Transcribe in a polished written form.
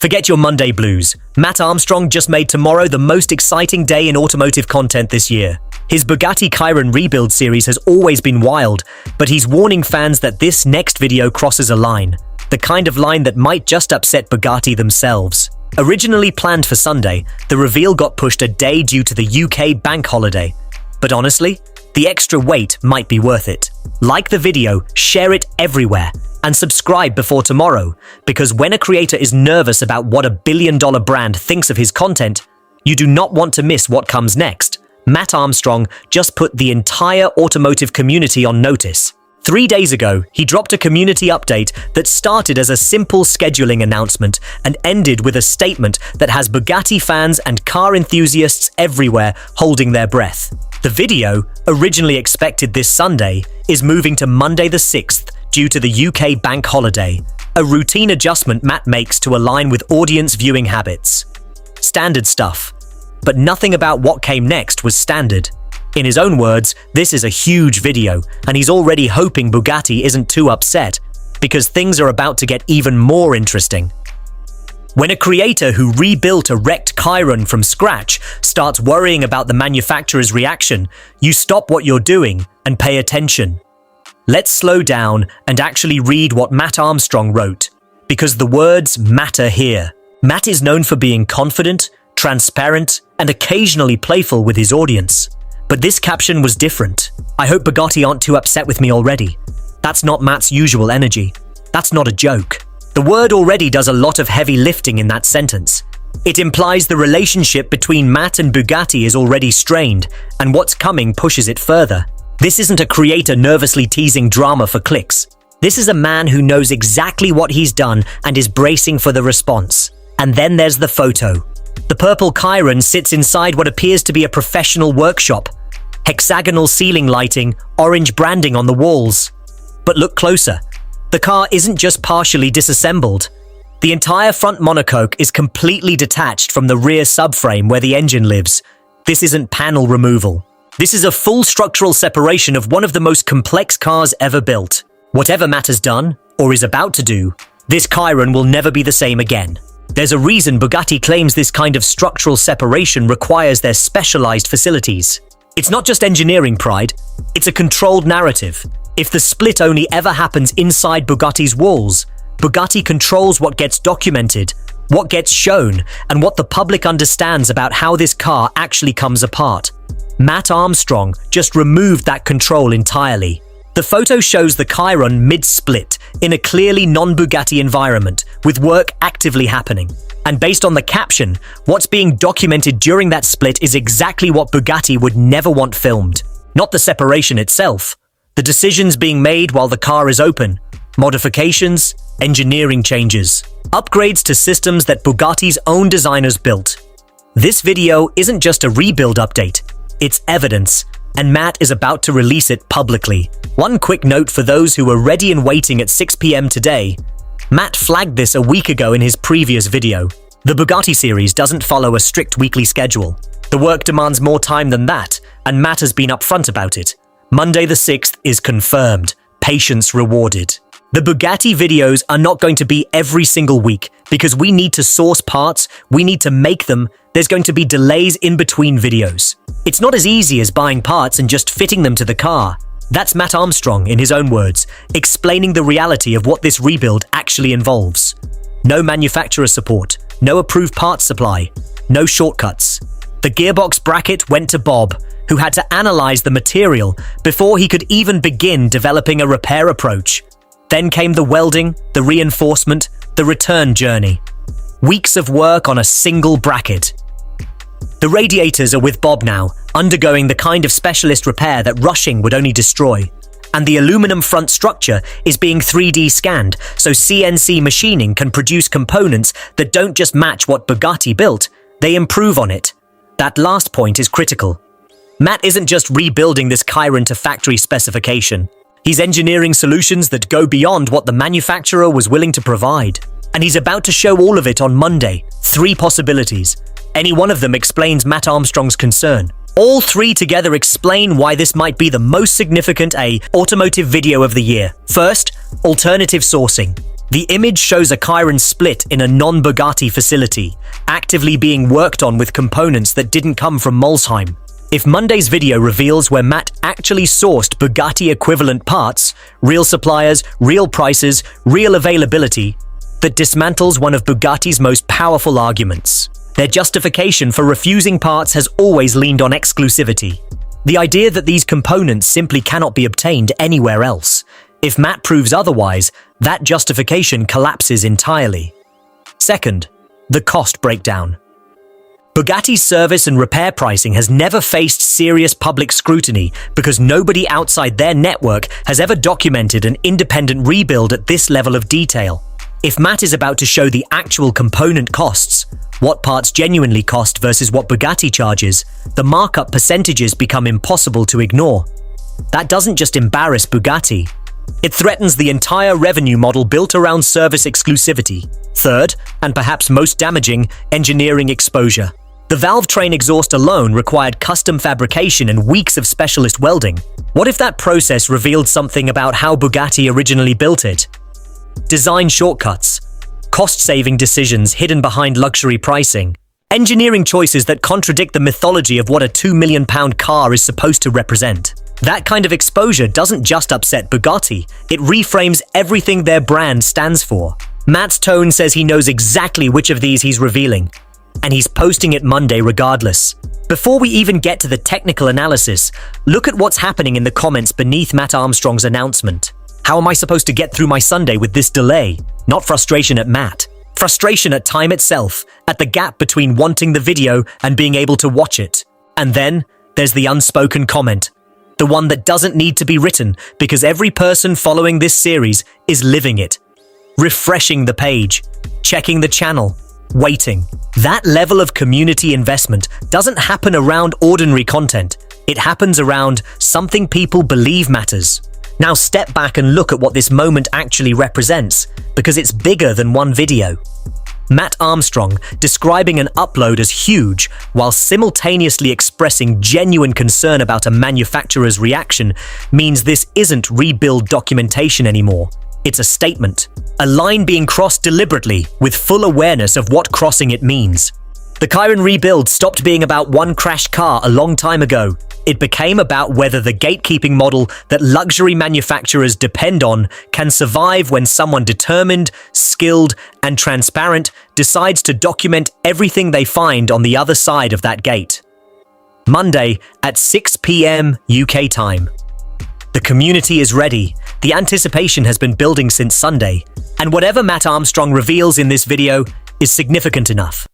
Forget your Monday blues. Matt Armstrong just made tomorrow the most exciting day in automotive content this year. His Bugatti Chiron rebuild series has always been wild, but he's warning fans that this next video crosses a line. The kind of line that might just upset Bugatti themselves. Originally planned for Sunday, the reveal got pushed a day due to the UK bank holiday. But honestly, the extra wait might be worth it. Like the video, share it everywhere, and subscribe before tomorrow, because when a creator is nervous about what a billion-dollar brand thinks of his content, you do not want to miss what comes next. Matt Armstrong just put the entire automotive community on notice. 3 days ago, he dropped a community update that started as a simple scheduling announcement and ended with a statement that has Bugatti fans and car enthusiasts everywhere holding their breath. The video, originally expected this Sunday, is moving to Monday the 6th due to the UK bank holiday, a routine adjustment Matt makes to align with audience viewing habits. Standard stuff. But nothing about what came next was standard. In his own words, this is a huge video, and he's already hoping Bugatti isn't too upset, because things are about to get even more interesting. When a creator who rebuilt a wrecked Chiron from scratch starts worrying about the manufacturer's reaction, you stop what you're doing and pay attention. Let's slow down and actually read what Matt Armstrong wrote, because the words matter here. Matt is known for being confident, transparent, and occasionally playful with his audience. But this caption was different. I hope Bugatti aren't too upset with me already. That's not Matt's usual energy. That's not a joke. The word already does a lot of heavy lifting in that sentence. It implies the relationship between Matt and Bugatti is already strained, and what's coming pushes it further. This isn't a creator nervously teasing drama for clicks. This is a man who knows exactly what he's done and is bracing for the response. And then there's the photo. The purple Chiron sits inside what appears to be a professional workshop. Hexagonal ceiling lighting, orange branding on the walls. But look closer. The car isn't just partially disassembled. The entire front monocoque is completely detached from the rear subframe where the engine lives. This isn't panel removal. This is a full structural separation of one of the most complex cars ever built. Whatever Matt has done, or is about to do, this Chiron will never be the same again. There's a reason Bugatti claims this kind of structural separation requires their specialized facilities. It's not just engineering pride, it's a controlled narrative. If the split only ever happens inside Bugatti's walls, Bugatti controls what gets documented, what gets shown, and what the public understands about how this car actually comes apart. Matt Armstrong just removed that control entirely. The photo shows the Chiron mid-split in a clearly non-Bugatti environment, with work actively happening. And based on the caption, what's being documented during that split is exactly what Bugatti would never want filmed. Not the separation itself. The decisions being made while the car is open. Modifications, engineering changes. Upgrades to systems that Bugatti's own designers built. This video isn't just a rebuild update. It's evidence. And Matt is about to release it publicly. One quick note for those who were ready and waiting at 6 p.m. today. Matt flagged this a week ago in his previous video. The Bugatti series doesn't follow a strict weekly schedule. The work demands more time than that, and Matt has been upfront about it. Monday the 6th is confirmed. Patience rewarded. The Bugatti videos are not going to be every single week, because we need to source parts, we need to make them, there's going to be delays in between videos. It's not as easy as buying parts and just fitting them to the car. That's Matt Armstrong, in his own words, explaining the reality of what this rebuild actually involves. No manufacturer support, no approved parts supply, no shortcuts. The gearbox bracket went to Bob, who had to analyze the material before he could even begin developing a repair approach. Then came the welding, the reinforcement, the return journey. Weeks of work on a single bracket. The radiators are with Bob now, undergoing the kind of specialist repair that rushing would only destroy. And the aluminum front structure is being 3D scanned, so CNC machining can produce components that don't just match what Bugatti built, they improve on it. That last point is critical. Matt isn't just rebuilding this Chiron to factory specification. He's engineering solutions that go beyond what the manufacturer was willing to provide. And he's about to show all of it on Monday. 3 possibilities. Any one of them explains Matt Armstrong's concern. All 3 together explain why this might be the most significant automotive video of the year. First, alternative sourcing. The image shows a Chiron split in a non-Bugatti facility, actively being worked on with components that didn't come from Molsheim. If Monday's video reveals where Matt actually sourced Bugatti equivalent parts, real suppliers, real prices, real availability, that dismantles one of Bugatti's most powerful arguments. Their justification for refusing parts has always leaned on exclusivity. The idea that these components simply cannot be obtained anywhere else. If Matt proves otherwise, that justification collapses entirely. Second, the cost breakdown. Bugatti's service and repair pricing has never faced serious public scrutiny because nobody outside their network has ever documented an independent rebuild at this level of detail. If Matt is about to show the actual component costs, what parts genuinely cost versus what Bugatti charges, the markup percentages become impossible to ignore. That doesn't just embarrass Bugatti. It threatens the entire revenue model built around service exclusivity. Third, and perhaps most damaging, engineering exposure. The valve train exhaust alone required custom fabrication and weeks of specialist welding. What if that process revealed something about how Bugatti originally built it? Design shortcuts, cost-saving decisions hidden behind luxury pricing, engineering choices that contradict the mythology of what a £2 million car is supposed to represent. That kind of exposure doesn't just upset Bugatti, it reframes everything their brand stands for. Matt's tone says he knows exactly which of these he's revealing, and he's posting it Monday regardless. Before we even get to the technical analysis, look at what's happening in the comments beneath Matt Armstrong's announcement. How am I supposed to get through my Sunday with this delay? Not frustration at Matt. Frustration at time itself, at the gap between wanting the video and being able to watch it. And then, there's the unspoken comment. The one that doesn't need to be written because every person following this series is living it. Refreshing the page, checking the channel, waiting. That level of community investment doesn't happen around ordinary content. It happens around something people believe matters. Now step back and look at what this moment actually represents, because it's bigger than one video. Matt Armstrong describing an upload as huge while simultaneously expressing genuine concern about a manufacturer's reaction means this isn't rebuild documentation anymore. It's a statement, a line being crossed deliberately with full awareness of what crossing it means. The Chiron rebuild stopped being about one crashed car a long time ago. It became about whether the gatekeeping model that luxury manufacturers depend on can survive when someone determined, skilled, and transparent decides to document everything they find on the other side of that gate. Monday at 6 p.m. UK time. The community is ready. The anticipation has been building since Sunday, and whatever Matt Armstrong reveals in this video is significant enough.